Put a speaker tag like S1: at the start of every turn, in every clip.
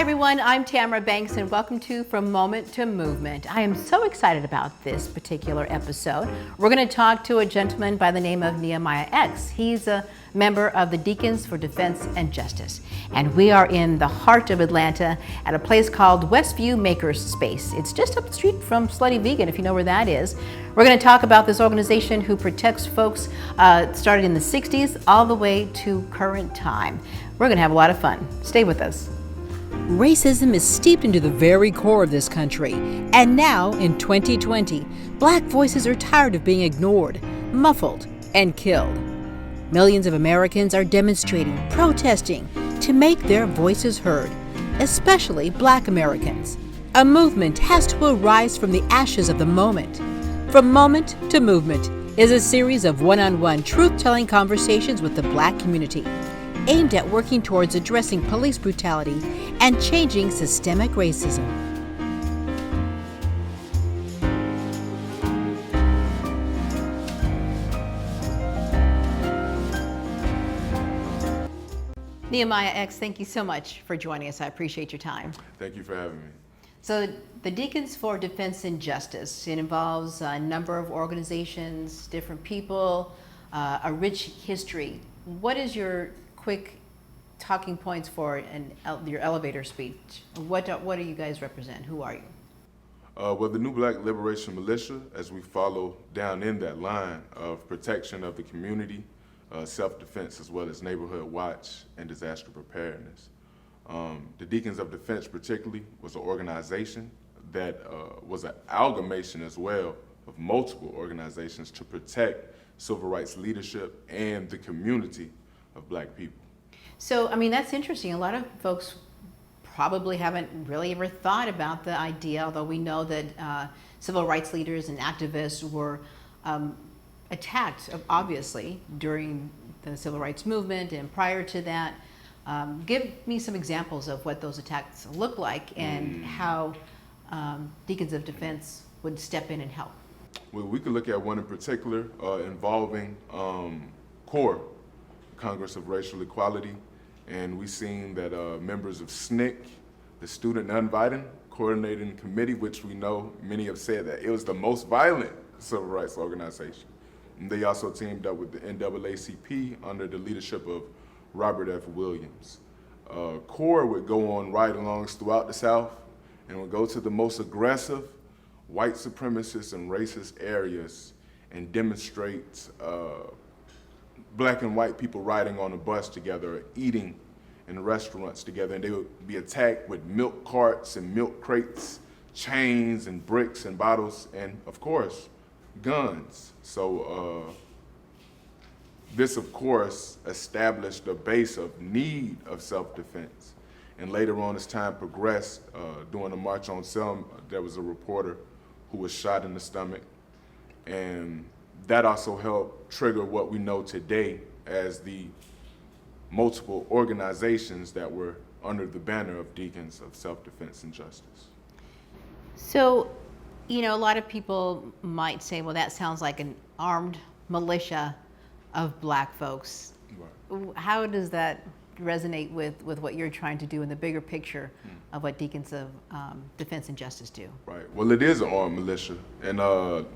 S1: everyone, I'm Tamara Banks and welcome to From Moment to Movement. I am so excited about this particular episode. We're going to talk to a gentleman by the name of Nehemiah X. He's a member of the Deacons for Defense and Justice. And we are in the heart of Atlanta at a place called Westview Makers Space. It's just up the street from Slutty Vegan, if you know where that is. We're going to talk about this organization who protects folks started in the 60s all the way to current time. We're going to have a lot of fun. Stay with us.
S2: Racism is steeped into the very core of this country. And now, in 2020, Black voices are tired of being ignored, muffled, and killed. Millions of Americans are demonstrating, protesting to make their voices heard, especially Black Americans. A movement has to arise from the ashes of the moment. From Moment to Movement is a series of one-on-one truth-telling conversations with the Black community, aimed at working towards addressing police brutality and changing systemic racism.
S1: Nehemiah X, thank you so much for joining us. I appreciate your time.
S3: Thank you for having me.
S1: So the Deacons for Defense and Justice, it involves a number of organizations, different people, a rich history. What is your quick talking points for your elevator speech? What do you guys represent? Who are you?
S3: Well, the New Black Liberation Militia, as we follow down in that line of protection of the community, self-defense, as well as neighborhood watch and disaster preparedness. The Deacons of Defense particularly was an organization that was an amalgamation as well of multiple organizations to protect civil rights leadership and the community of Black people.
S1: So, I mean, that's interesting. A lot of folks probably haven't really ever thought about the idea, although we know that civil rights leaders and activists were attacked, obviously, during the civil rights movement and prior to that. Give me some examples of what those attacks look like and how Deacons of Defense would step in and help.
S3: Well, we could look at one in particular involving CORE, Congress of Racial Equality, and we've seen that members of SNCC, the Student Nonviolent Coordinating Committee, which we know many have said that it was the most violent civil rights organization. And they also teamed up with the NAACP under the leadership of Robert F. Williams. CORE would go on ride-alongs throughout the South and would go to the most aggressive white supremacist and racist areas and demonstrate Black and white people riding on a bus together, or eating in restaurants together, and they would be attacked with milk carts and milk crates, chains and bricks and bottles, and of course, guns. So this, of course, established a base of need of self-defense. And later on, as time progressed, during the March on Selma, there was a reporter who was shot in the stomach. And that also helped trigger what we know today as the multiple organizations that were under the banner of Deacons of Self-Defense and Justice.
S1: So, you know, a lot of people might say, well, that sounds like an armed militia of Black folks. Right. How does that resonate with what you're trying to do in the bigger picture of what Deacons of Defense and Justice do? Right.
S3: Well, it is an armed militia, and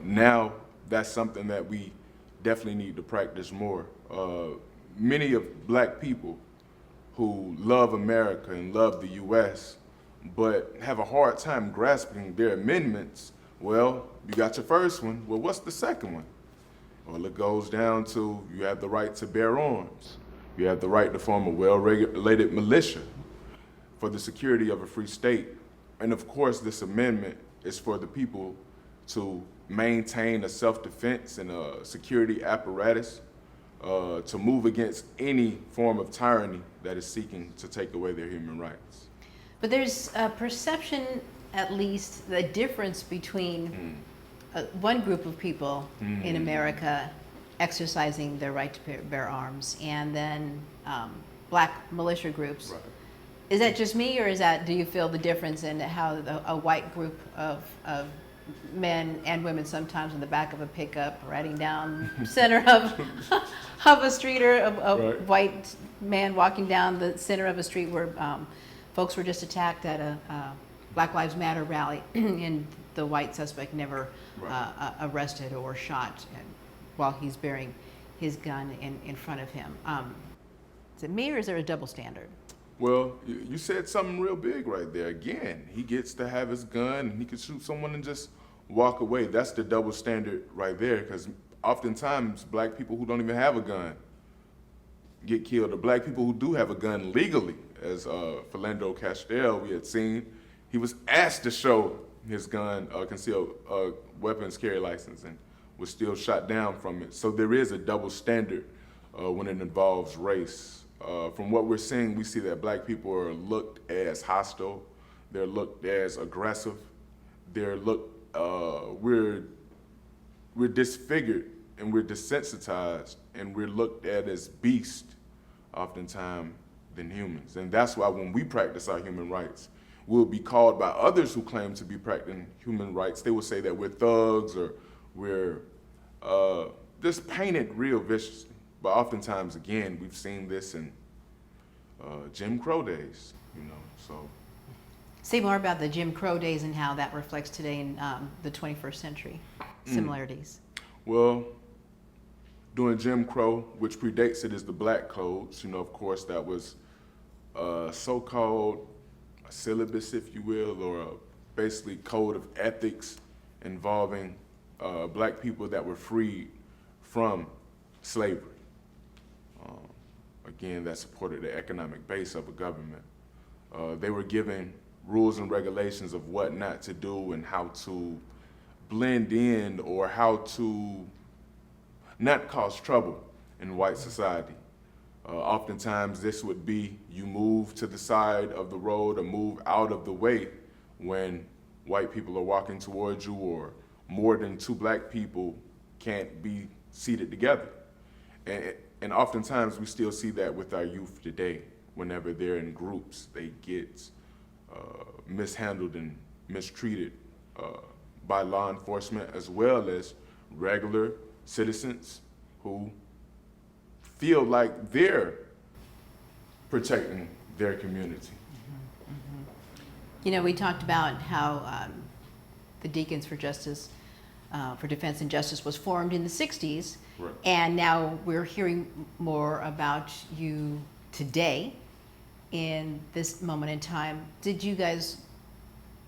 S3: now that's something that we definitely need to practice more. Many of Black people who love America and love the U.S., but have a hard time grasping their amendments. Well, you got your first one. Well, what's the second one? Well, it goes down to you have the right to bear arms. You have the right to form a well-regulated militia for the security of a free state. And of course, this amendment is for the people to maintain a self-defense and a security apparatus to move against any form of tyranny that is seeking to take away their human rights.
S1: But there's a perception, at least, the difference between one group of people in America exercising their right to bear arms and then Black militia groups. Right. Is that just me, or do you feel the difference in how a white group of men and women, sometimes in the back of a pickup, riding down center of a street, or a right. white man walking down the center of a street where folks were just attacked at a Black Lives Matter rally, and the white suspect never arrested or shot while he's bearing his gun in front of him. Is it me, or is there a double standard?
S3: Well, you said something real big right there. Again, he gets to have his gun and he can shoot someone and just walk away. That's the double standard right there, because oftentimes black people who don't even have a gun get killed, or black people who do have a gun legally, as Philando Castile we had seen. He was asked to show his gun, concealed weapons carry license, and was still shot down from it. So there is a double standard when it involves race. From what we're seeing, we see that black people are looked as hostile, they're looked as aggressive, we're disfigured and we're desensitized, and we're looked at as beasts oftentimes than humans. And that's why when we practice our human rights, we'll be called by others who claim to be practicing human rights. They will say that we're thugs, or we're just painted real viciously. But oftentimes, again, we've seen this in Jim Crow days, so.
S1: Say more about the Jim Crow days and how that reflects today in the 21st century, similarities.
S3: Well, during Jim Crow, which predates it, is the Black Codes. Of course, that was so-called a syllabus, if you will, or a basically code of ethics involving black people that were freed from slavery. Again, that supported the economic base of a government. They were given rules and regulations of what not to do and how to blend in, or how to not cause trouble in white society. Oftentimes this would be you move to the side of the road or move out of the way when white people are walking towards you, or more than two black people can't be seated together. And oftentimes we still see that with our youth today. Whenever they're in groups, they get mishandled and mistreated by law enforcement, as well as regular citizens who feel like they're protecting their community.
S1: We talked about how the Deacons for Justice, for Defense and Justice was formed in the 60s,
S3: Right.
S1: And now we're hearing more about you today in this moment in time. Did you guys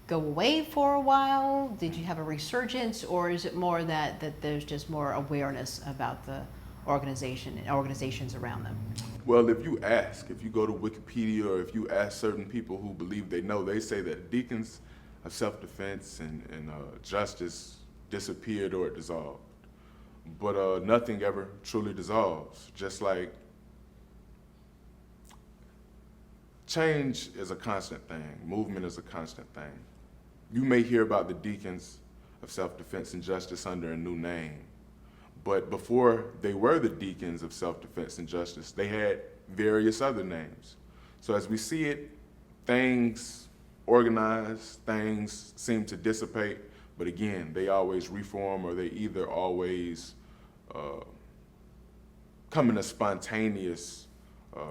S1: go away for a while? Did you have a resurgence, or is it more that there's just more awareness about the organization and organizations around them?
S3: Well, if you go to Wikipedia, or if you ask certain people who believe they know, they say that Deacons of SelfDefense and Justice disappeared or dissolved. But nothing ever truly dissolves. Just like change is a constant thing, movement is a constant thing. You may hear about the Deacons of Self-Defense and Justice under a new name, but before they were the Deacons of Self-Defense and Justice, they had various other names. So as we see it, things organize, things seem to dissipate, but again, they always reform, or they either always come in a spontaneous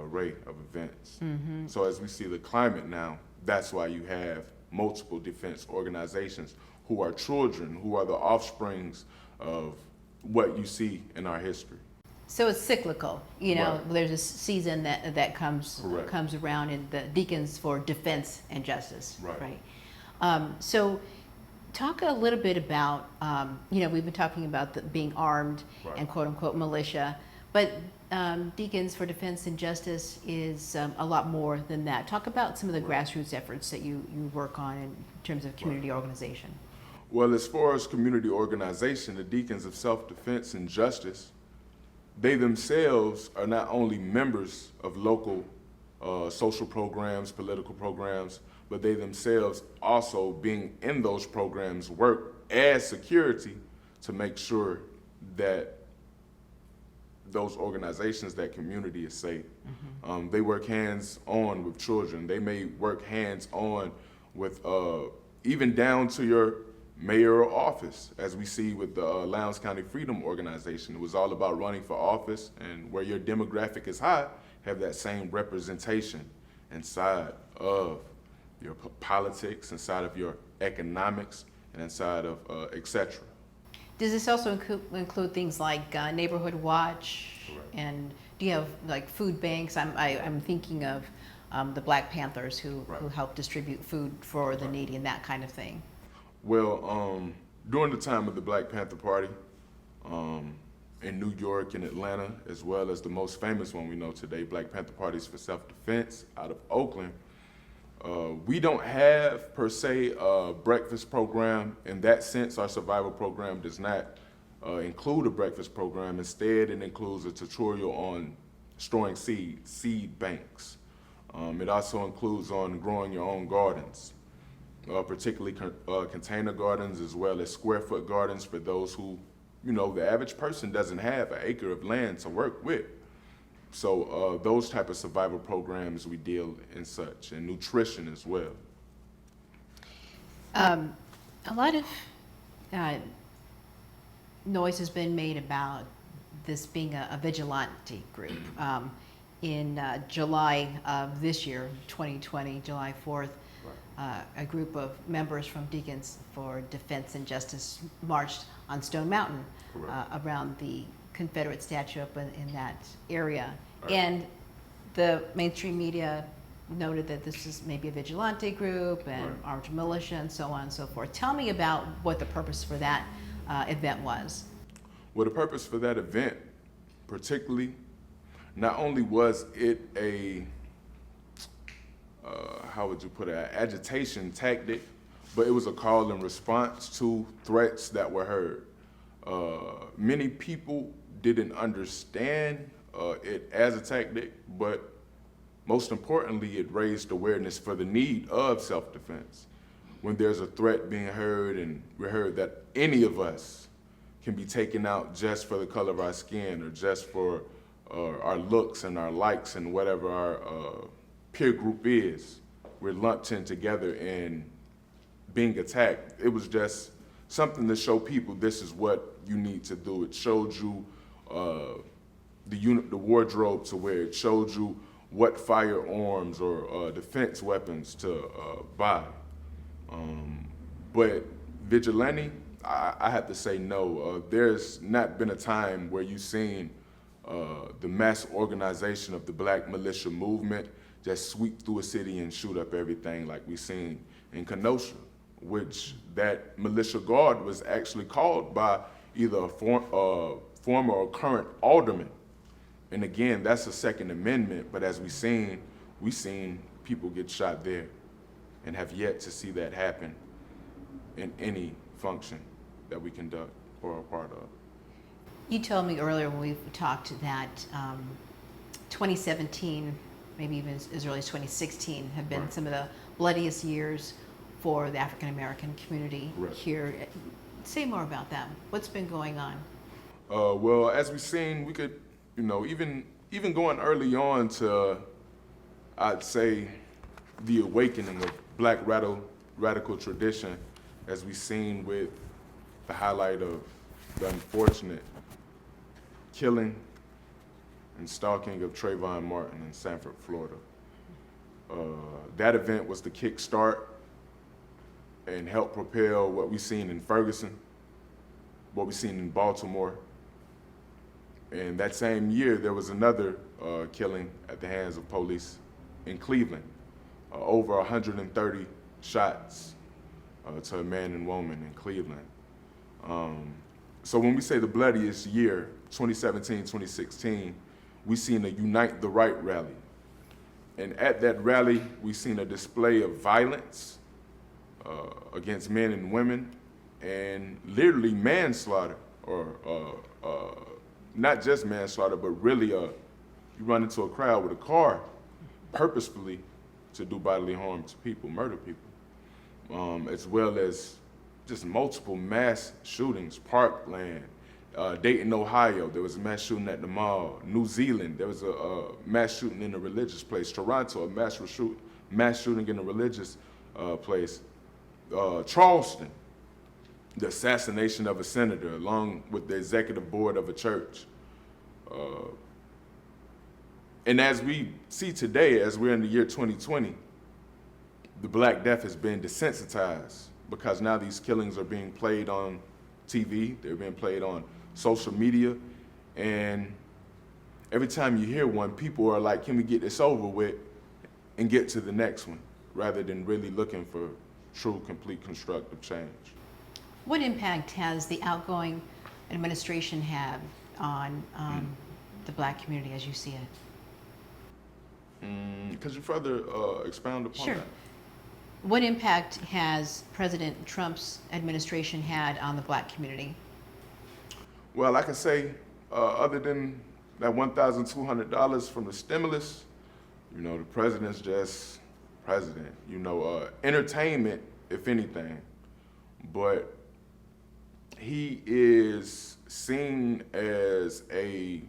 S3: rate of events. Mm-hmm. So as we see the climate now, that's why you have multiple defense organizations who are children, who are the offsprings of what you see in our history.
S1: So it's cyclical,
S3: Right.
S1: There's a season that comes
S3: Correct.
S1: comes around in the Deacons for Defense and Justice,
S3: Right.
S1: So talk a little bit about, we've been talking about being armed
S3: Right.
S1: and quote unquote militia, but Deacons for Defense and Justice is a lot more than that. Talk about some of the grassroots efforts that you work on in terms of community organization.
S3: Well, as far as community organization, the Deacons of Self-Defense and Justice, they themselves are not only members of local social programs, political programs, but they themselves also, being in those programs, work as security to make sure that those organizations, that community is safe. Mm-hmm. They work hands-on with children. They may work hands-on with even down to your mayoral office, as we see with the Lowndes County Freedom Organization. It was all about running for office, and where your demographic is high, have that same representation inside of your politics, inside of your economics, and inside of etc.
S1: Does this also include things like Neighborhood Watch?
S3: Correct.
S1: And do you have like food banks? I'm thinking of the Black Panthers who help distribute food for the needy and that kind of thing.
S3: Well, during the time of the Black Panther Party in New York and Atlanta, as well as the most famous one we know today, Black Panther Parties for Self-Defense out of Oakland, we don't have, per se, a breakfast program. In that sense, our survival program does not include a breakfast program. Instead, it includes a tutorial on storing seed banks. It also includes on growing your own gardens, particularly container gardens, as well as square foot gardens for those who, the average person doesn't have an acre of land to work with. So those type of survival programs we deal in such, and nutrition as well.
S1: A lot of noise has been made about this being a vigilante group. In July of this year, 2020, July 4th, a group of members from Deacons for Defense and Justice marched on Stone Mountain around the Confederate statue up in that area. Right. And the mainstream media noted that this is maybe a vigilante group and armed militia and so on and so forth. Tell me about what the purpose for that event was.
S3: Well, the purpose for that event, particularly, not only was it a, how would you put it, an agitation tactic, but it was a call and response to threats that were heard. Many people didn't understand it as a tactic, but most importantly, it raised awareness for the need of self-defense. When there's a threat being heard, and we heard that any of us can be taken out just for the color of our skin, or just for our looks and our likes and whatever our peer group is, we're lumped in together and being attacked. It was just something to show people this is what you need to do. It showed you the wardrobe to wear. It showed you what firearms or defense weapons to buy. But vigilante, I have to say no. There's not been a time where you've seen the mass organization of the Black militia movement just sweep through a city and shoot up everything like we've seen in Kenosha, which that militia guard was actually called by either a former or current alderman. And again, that's a Second Amendment, but as we've seen people get shot there, and have yet to see that happen in any function that we conduct or are a part of.
S1: You told me earlier when we talked that 2017, maybe even as early as 2016, have been some of the bloodiest years for the African American community here. Say more about that. What's been going on?
S3: Well, as we've seen, we could, even going early on to, I'd say, the awakening of Black radical tradition, as we've seen with the highlight of the unfortunate killing and stalking of Trayvon Martin in Sanford, Florida. That event was the kickstart and helped propel what we've seen in Ferguson, what we've seen in Baltimore. And that same year, there was another killing at the hands of police in Cleveland. Over 130 shots to a man and woman in Cleveland. So when we say the bloodiest year, 2017, 2016, we seen a Unite the Right rally. And at that rally, we seen a display of violence against men and women, and literally manslaughter, or not just manslaughter, but really you run into a crowd with a car purposefully to do bodily harm to people, murder people, as well as just multiple mass shootings. Parkland, Dayton, Ohio, there was a mass shooting at the mall. New Zealand, there was a mass shooting in a religious place. Toronto, a mass shooting in a religious place. Charleston, the assassination of a senator along with the executive board of a church. And as we see today, as we're in the year 2020, the Black death has been desensitized because now these killings are being played on TV, they're being played on social media, and every time you hear one, people are like, can we get this over with and get to the next one, rather than really looking for true, complete constructive change.
S1: What impact has the outgoing administration had on the Black community as you see it?
S3: Could you further expound upon
S1: Sure.
S3: that?
S1: What impact has President Trump's administration had on the Black community?
S3: Well, I can say, other than that $1,200 from the stimulus, you know, the president's just president. You know, entertainment, if anything, but he is seen as a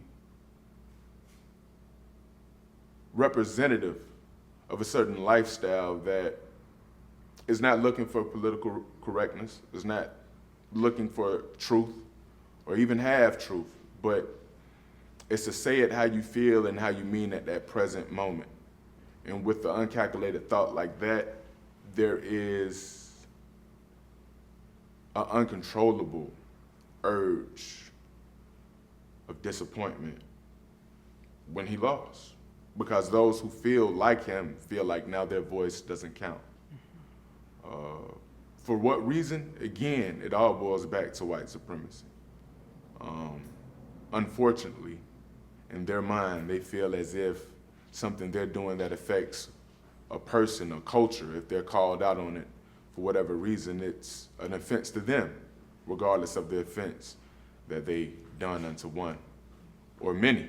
S3: representative of a certain lifestyle that is not looking for political correctness, is not looking for truth or even have truth, but it's to say it how you feel and how you mean at that present moment. And with the uncalculated thought like that, there is an uncontrollable urge of disappointment when he lost. Because those who feel like him feel like now their voice doesn't count. For what reason? Again, it all boils back to white supremacy. Unfortunately, in their mind, they feel as if something they're doing that affects a person, a culture, if they're called out on it for whatever reason, it's an offense to them, regardless of the offense that they done unto one or many.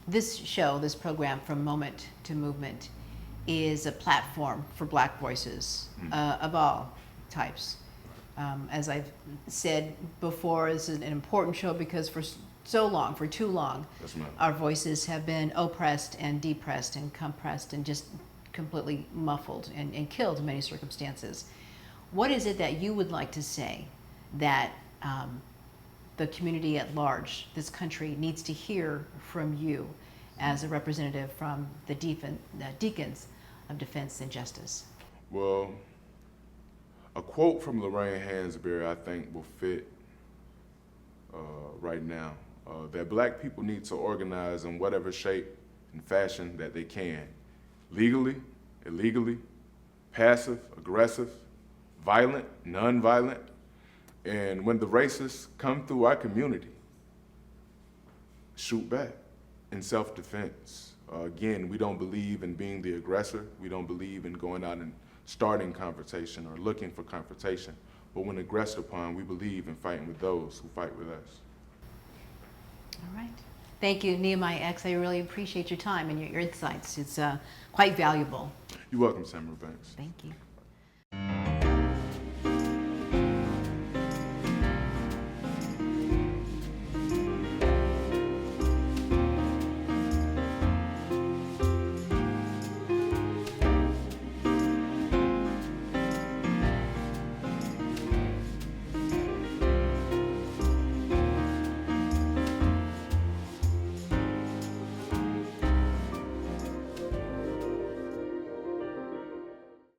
S1: This show, this program, From Moment to Movement, is a platform for Black voices of all types. As I've said before, this is an important show because for too long,
S3: Yes, ma'am.
S1: our voices have been oppressed and depressed and compressed and just completely muffled and killed in many circumstances. What is it that you would like to say that the community at large, this country, needs to hear from you as a representative from the Deacons of Defense and Justice?
S3: Well, a quote from Lorraine Hansberry I think will fit right now, that Black people need to organize in whatever shape and fashion that they can, legally, illegally, passive, aggressive, violent, non-violent, and when the racists come through our community, shoot back in self-defense. Again, we don't believe in being the aggressor. We don't believe in going out and starting confrontation or looking for confrontation. But when aggressed upon, we believe in fighting with those who fight with us.
S1: All right. Thank you, Nehemiah X. I really appreciate your time and your insights. It's quite valuable.
S3: You're welcome, Tamara Banks.
S1: Thank you.